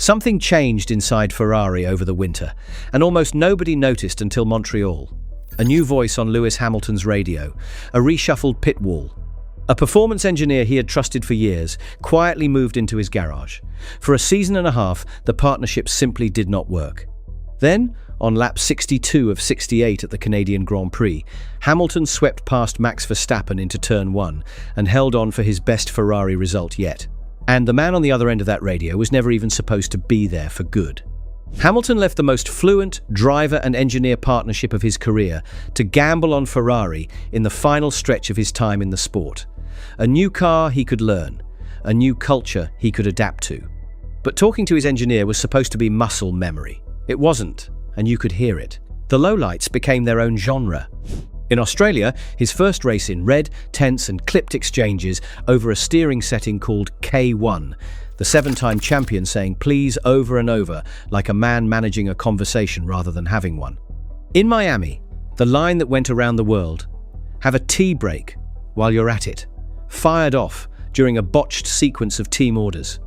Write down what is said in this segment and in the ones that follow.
Something changed inside Ferrari over the winter, and almost nobody noticed until Montreal. A new voice on Lewis Hamilton's radio, a reshuffled pit wall. A performance engineer he had trusted for years quietly moved into his garage. For a season and a half, the partnership simply did not work. Then, on lap 62 of 68 at the Canadian Grand Prix, Hamilton swept past Max Verstappen into turn 1 and held on for his best Ferrari result yet. And the man on the other end of that radio was never even supposed to be there for good. Hamilton left the most fluent driver and engineer partnership of his career to gamble on Ferrari in the final stretch of his time in the sport. A new car he could learn, a new culture he could adapt to. But talking to his engineer was supposed to be muscle memory. It wasn't, and you could hear it. The lowlights became their own genre. In Australia, his first race in red, tense and clipped exchanges over a steering setting called K1, the 7-time champion saying please over and over like a man managing a conversation rather than having one. In Miami, the line that went around the world, have a tea break while you're at it, fired off during a botched sequence of team orders.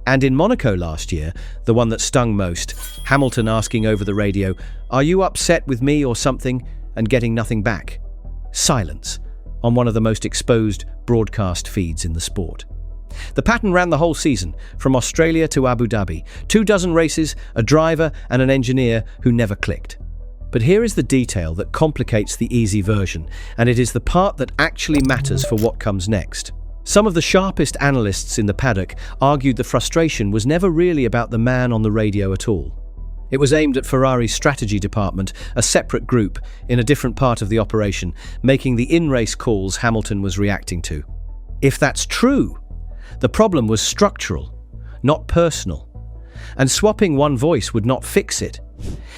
And in Monaco last year, the one that stung most, Hamilton asking over the radio, "Are you upset with me or something?" and getting nothing back. Silence on one of the most exposed broadcast feeds in the sport. The pattern ran the whole season, from Australia to Abu Dhabi. 24 races, a driver and an engineer who never clicked. But here is the detail that complicates the easy version, and it is the part that actually matters for what comes next. Some of the sharpest analysts in the paddock argued the frustration was never really about the man on the radio at all. It was aimed at Ferrari's strategy department, a separate group in a different part of the operation, making the in-race calls Hamilton was reacting to. If that's true, the problem was structural, not personal. And swapping one voice would not fix it.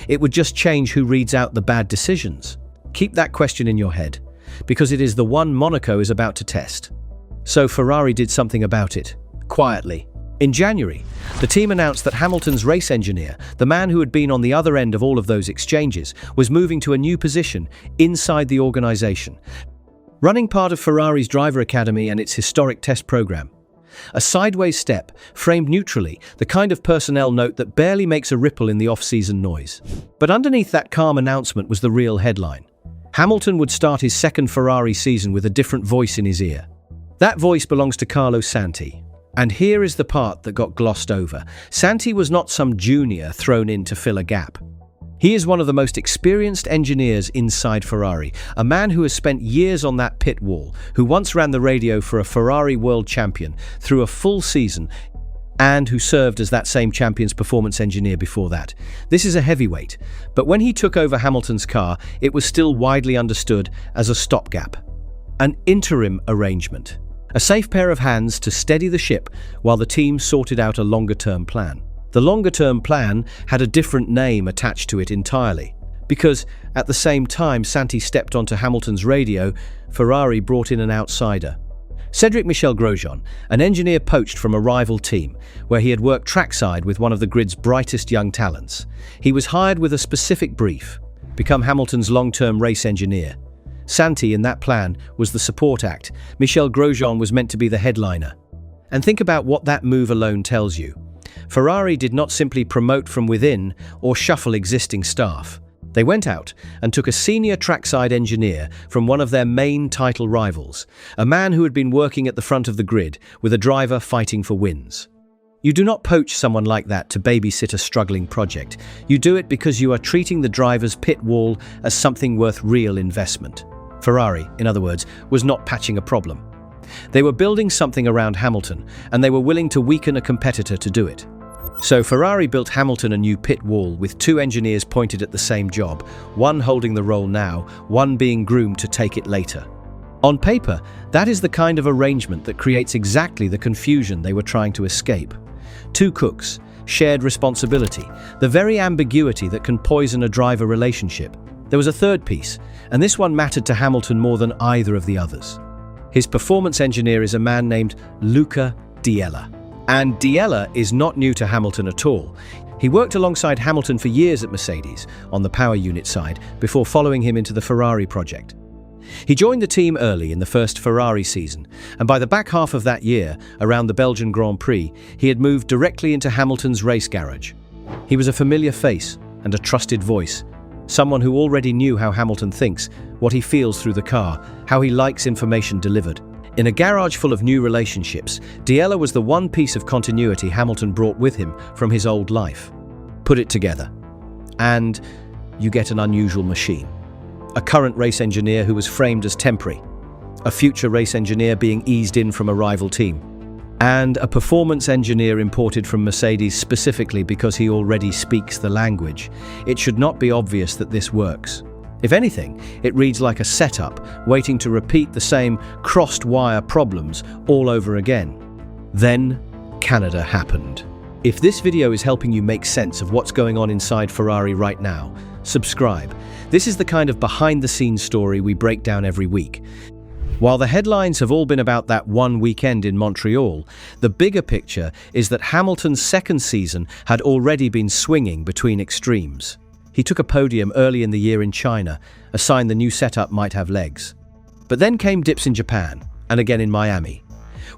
It would just change who reads out the bad decisions. Keep that question in your head, because it is the one Monaco is about to test. So Ferrari did something about it, quietly. In January, the team announced that Hamilton's race engineer, the man who had been on the other end of all of those exchanges, was moving to a new position inside the organization, running part of Ferrari's driver academy and its historic test program. A sideways step, framed neutrally, the kind of personnel note that barely makes a ripple in the off-season noise. But underneath that calm announcement was the real headline. Hamilton would start his second Ferrari season with a different voice in his ear. That voice belongs to Carlo Santi. And here is the part that got glossed over. Santi was not some junior thrown in to fill a gap. He is one of the most experienced engineers inside Ferrari, a man who has spent years on that pit wall, who once ran the radio for a Ferrari world champion through a full season, and who served as that same champion's performance engineer before that. This is a heavyweight, but when he took over Hamilton's car, it was still widely understood as a stopgap, an interim arrangement. A safe pair of hands to steady the ship while the team sorted out a longer-term plan. The longer-term plan had a different name attached to it entirely, because at the same time Santi stepped onto Hamilton's radio, Ferrari brought in an outsider. Cedric Michel Grosjean, an engineer poached from a rival team, where he had worked trackside with one of the grid's brightest young talents. He was hired with a specific brief: become Hamilton's long-term race engineer. Santi, in that plan, was the support act. Michel Grosjean was meant to be the headliner. And think about what that move alone tells you. Ferrari did not simply promote from within or shuffle existing staff. They went out and took a senior trackside engineer from one of their main title rivals, a man who had been working at the front of the grid with a driver fighting for wins. You do not poach someone like that to babysit a struggling project. You do it because you are treating the driver's pit wall as something worth real investment. Ferrari, in other words, was not patching a problem. They were building something around Hamilton, and they were willing to weaken a competitor to do it. So Ferrari built Hamilton a new pit wall with 2 engineers pointed at the same job, one holding the role now, one being groomed to take it later. On paper, that is the kind of arrangement that creates exactly the confusion they were trying to escape. 2 cooks, shared responsibility, the very ambiguity that can poison a driver relationship. There was a third piece, and this one mattered to Hamilton more than either of the others. His performance engineer is a man named Luca Diella. And Diella is not new to Hamilton at all. He worked alongside Hamilton for years at Mercedes, on the power unit side, before following him into the Ferrari project. He joined the team early in the first Ferrari season, and by the back half of that year, around the Belgian Grand Prix, he had moved directly into Hamilton's race garage. He was a familiar face and a trusted voice, someone who already knew how Hamilton thinks, what he feels through the car, how he likes information delivered. In a garage full of new relationships, D'Ella was the one piece of continuity Hamilton brought with him from his old life. Put it together, and you get an unusual machine. A current race engineer who was framed as temporary, a future race engineer being eased in from a rival team, and a performance engineer imported from Mercedes specifically because he already speaks the language. It should not be obvious that this works. If anything, it reads like a setup, waiting to repeat the same crossed wire problems all over again. Then, Canada happened. If this video is helping you make sense of what's going on inside Ferrari right now, subscribe. This is the kind of behind-the-scenes story we break down every week. While the headlines have all been about that one weekend in Montreal, the bigger picture is that Hamilton's second season had already been swinging between extremes. He took a podium early in the year in China, a sign the new setup might have legs. But then came dips in Japan, and again in Miami.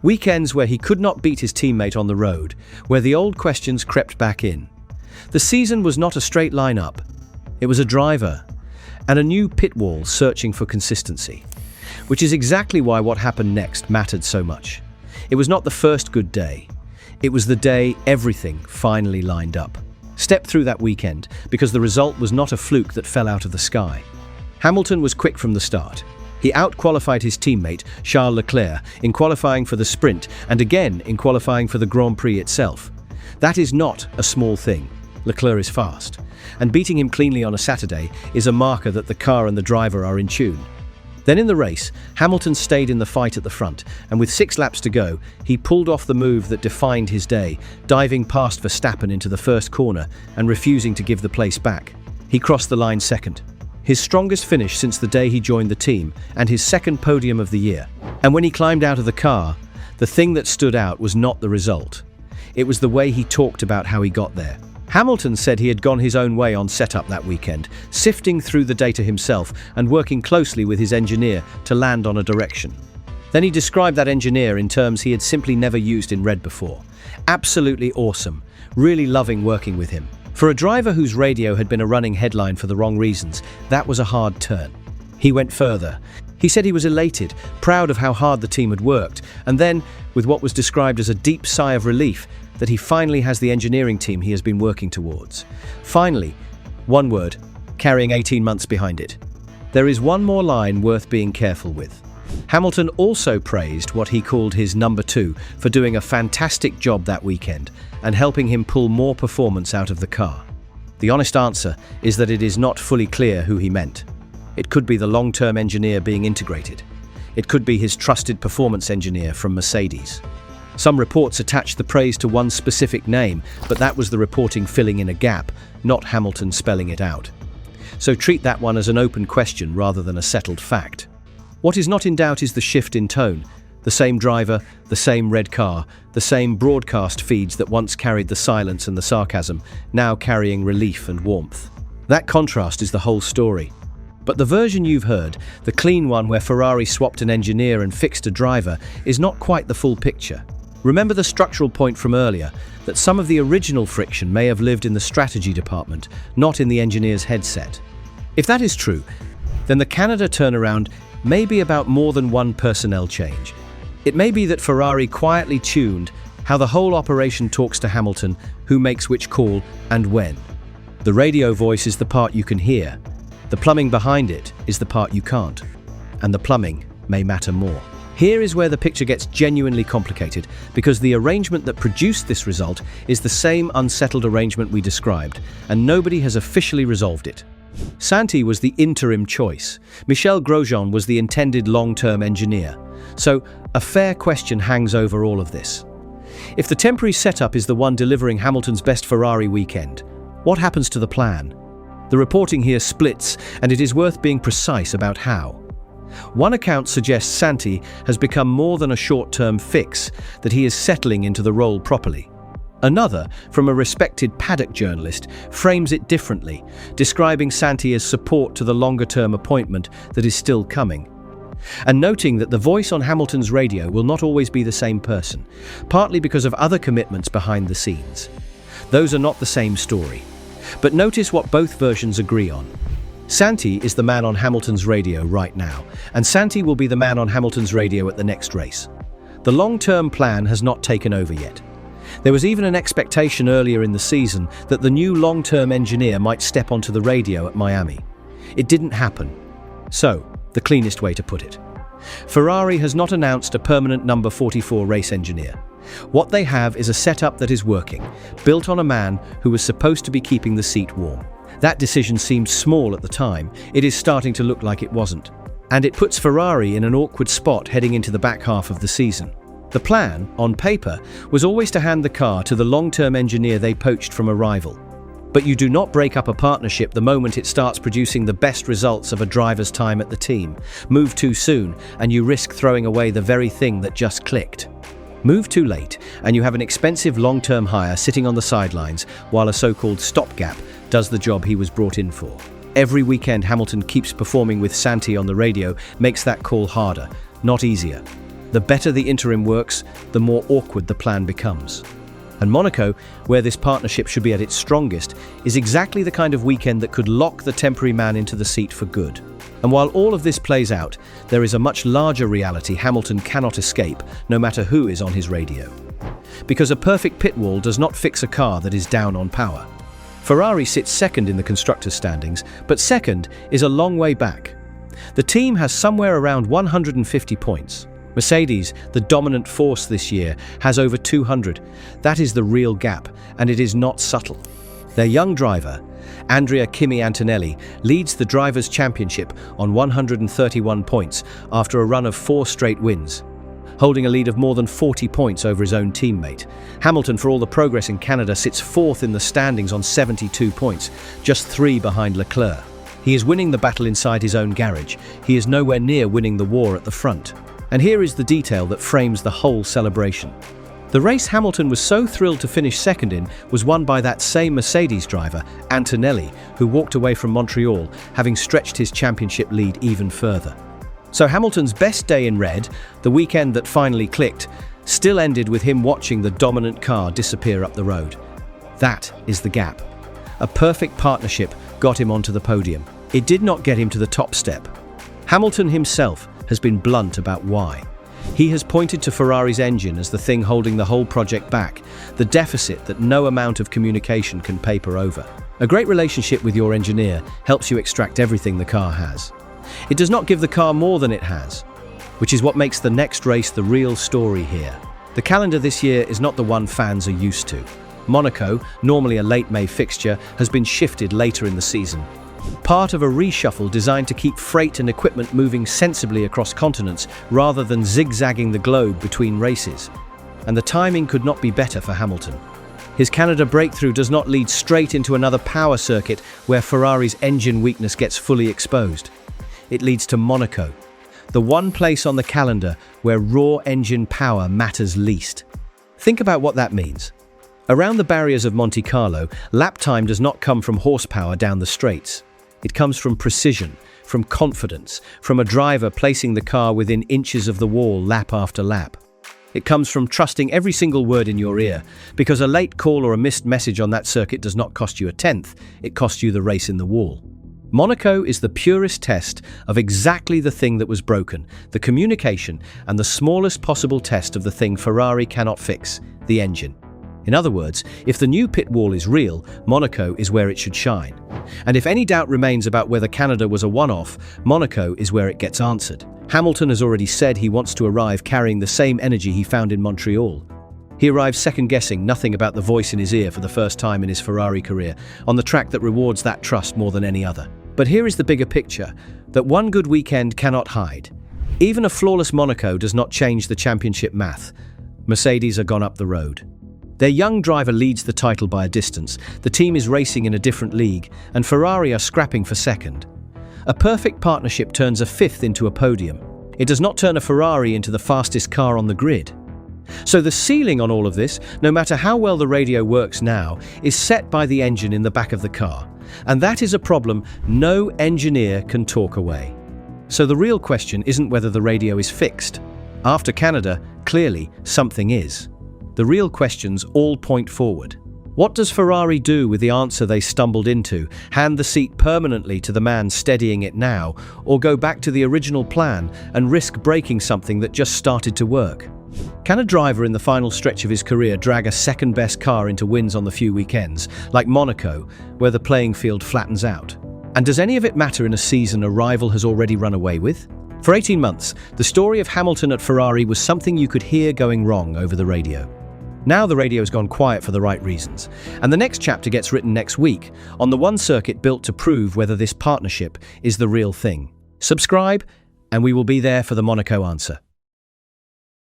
Weekends where he could not beat his teammate on the road, where the old questions crept back in. The season was not a straight line up. It was a driver, and a new pit wall searching for consistency. Which is exactly why what happened next mattered so much. It was not the first good day. It was the day everything finally lined up. Step through that weekend, because the result was not a fluke that fell out of the sky. Hamilton was quick from the start. He out-qualified his teammate, Charles Leclerc, in qualifying for the sprint, and again in qualifying for the Grand Prix itself. That is not a small thing. Leclerc is fast, and beating him cleanly on a Saturday is a marker that the car and the driver are in tune. Then in the race, Hamilton stayed in the fight at the front, and with 6 laps to go, he pulled off the move that defined his day, diving past Verstappen into the first corner and refusing to give the place back. He crossed the line second. His strongest finish since the day he joined the team, and his second podium of the year. And when he climbed out of the car, the thing that stood out was not the result. It was the way he talked about how he got there. Hamilton said he had gone his own way on setup that weekend, sifting through the data himself and working closely with his engineer to land on a direction. Then he described that engineer in terms he had simply never used in Red before. Absolutely awesome, really loving working with him. For a driver whose radio had been a running headline for the wrong reasons, that was a hard turn. He went further. He said he was elated, proud of how hard the team had worked, and then, with what was described as a deep sigh of relief, that he finally has the engineering team he has been working towards. Finally, one word, carrying 18 months behind it. There is one more line worth being careful with. Hamilton also praised what he called his number 2 for doing a fantastic job that weekend and helping him pull more performance out of the car. The honest answer is that it is not fully clear who he meant. It could be the long-term engineer being integrated. It could be his trusted performance engineer from Mercedes. Some reports attached the praise to one specific name, but that was the reporting filling in a gap, not Hamilton spelling it out. So treat that one as an open question rather than a settled fact. What is not in doubt is the shift in tone. The same driver, the same red car, the same broadcast feeds that once carried the silence and the sarcasm, now carrying relief and warmth. That contrast is the whole story. But the version you've heard, the clean one where Ferrari swapped an engineer and fixed a driver, is not quite the full picture. Remember the structural point from earlier, that some of the original friction may have lived in the strategy department, not in the engineer's headset. If that is true, then the Canada turnaround may be about more than one personnel change. It may be that Ferrari quietly tuned how the whole operation talks to Hamilton, who makes which call and when. The radio voice is the part you can hear. The plumbing behind it is the part you can't. And the plumbing may matter more. Here is where the picture gets genuinely complicated, because the arrangement that produced this result is the same unsettled arrangement we described, and nobody has officially resolved it. Santi was the interim choice. Michel Grosjean was the intended long-term engineer. So, a fair question hangs over all of this. If the temporary setup is the one delivering Hamilton's best Ferrari weekend, what happens to the plan? The reporting here splits, and it is worth being precise about how. One account suggests Santi has become more than a short-term fix, that he is settling into the role properly. Another, from a respected paddock journalist, frames it differently, describing Santi as support to the longer-term appointment that is still coming. and noting that the voice on Hamilton's radio will not always be the same person, partly because of other commitments behind the scenes. Those are not the same story. But notice what both versions agree on. Santi is the man on Hamilton's radio right now, and Santi will be the man on Hamilton's radio at the next race. The long-term plan has not taken over yet. There was even an expectation earlier in the season that the new long-term engineer might step onto the radio at Miami. It didn't happen. So, the cleanest way to put it. Ferrari has not announced a permanent number 44 race engineer. What they have is a setup that is working, built on a man who was supposed to be keeping the seat warm. That decision seemed small at the time. It is starting to look like it wasn't. And it puts Ferrari in an awkward spot heading into the back half of the season. The plan, on paper, was always to hand the car to the long-term engineer they poached from a rival. But you do not break up a partnership the moment it starts producing the best results of a driver's time at the team. Move too soon, and you risk throwing away the very thing that just clicked. Move too late, and you have an expensive long-term hire sitting on the sidelines while a so-called stopgap does the job he was brought in for. Every weekend Hamilton keeps performing with Santi on the radio makes that call harder, not easier. The better the interim works, the more awkward the plan becomes. And Monaco, where this partnership should be at its strongest, is exactly the kind of weekend that could lock the temporary man into the seat for good. And while all of this plays out, there is a much larger reality Hamilton cannot escape, no matter who is on his radio. Because a perfect pit wall does not fix a car that is down on power. Ferrari sits second in the constructors' standings, but second is a long way back. The team has somewhere around 150 points. Mercedes, the dominant force this year, has over 200. That is the real gap, and it is not subtle. Their young driver, Andrea Kimi Antonelli, leads the Drivers' Championship on 131 points after a run of 4 straight wins, holding a lead of more than 40 points over his own teammate. Hamilton, for all the progress in Canada, sits 4th in the standings on 72 points, just 3 behind Leclerc. He is winning the battle inside his own garage. He is nowhere near winning the war at the front. And here is the detail that frames the whole celebration. The race Hamilton was so thrilled to finish second in was won by that same Mercedes driver, Antonelli, who walked away from Montreal, having stretched his championship lead even further. So Hamilton's best day in red, the weekend that finally clicked, still ended with him watching the dominant car disappear up the road. That is the gap. A perfect partnership got him onto the podium. It did not get him to the top step. Hamilton himself has been blunt about why. He has pointed to Ferrari's engine as the thing holding the whole project back, the deficit that no amount of communication can paper over. A great relationship with your engineer helps you extract everything the car has. It does not give the car more than it has, which is what makes the next race the real story here. The calendar this year is not the one fans are used to. Monaco, normally a late May fixture, has been shifted later in the season. Part of a reshuffle designed to keep freight and equipment moving sensibly across continents rather than zigzagging the globe between races. And the timing could not be better for Hamilton. His Canada breakthrough does not lead straight into another power circuit where Ferrari's engine weakness gets fully exposed. It leads to Monaco, the one place on the calendar where raw engine power matters least. Think about what that means. Around the barriers of Monte Carlo, lap time does not come from horsepower down the straights. It comes from precision, from confidence, from a driver placing the car within inches of the wall lap after lap. It comes from trusting every single word in your ear, because a late call or a missed message on that circuit does not cost you a tenth, it costs you the race in the wall. Monaco is the purest test of exactly the thing that was broken, the communication, and the smallest possible test of the thing Ferrari cannot fix, the engine. In other words, if the new pit wall is real, Monaco is where it should shine. And if any doubt remains about whether Canada was a one-off, Monaco is where it gets answered. Hamilton has already said he wants to arrive carrying the same energy he found in Montreal. He arrives second-guessing nothing about the voice in his ear for the first time in his Ferrari career, on the track that rewards that trust more than any other. But here is the bigger picture, that one good weekend cannot hide. Even a flawless Monaco does not change the championship math. Mercedes are gone up the road. Their young driver leads the title by a distance, the team is racing in a different league, and Ferrari are scrapping for second. A perfect partnership turns a fifth into a podium. It does not turn a Ferrari into the fastest car on the grid. So the ceiling on all of this, no matter how well the radio works now, is set by the engine in the back of the car. And that is a problem no engineer can talk away. So the real question isn't whether the radio is fixed. After Canada, clearly something is. The real questions all point forward. What does Ferrari do with the answer they stumbled into? Hand the seat permanently to the man steadying it now, or go back to the original plan and risk breaking something that just started to work? Can a driver in the final stretch of his career drag a second-best car into wins on the few weekends, like Monaco, where the playing field flattens out? And does any of it matter in a season a rival has already run away with? For 18 months, the story of Hamilton at Ferrari was something you could hear going wrong over the radio. Now the radio's gone quiet for the right reasons, and the next chapter gets written next week on the one circuit built to prove whether this partnership is the real thing. Subscribe, and we will be there for the Monaco answer.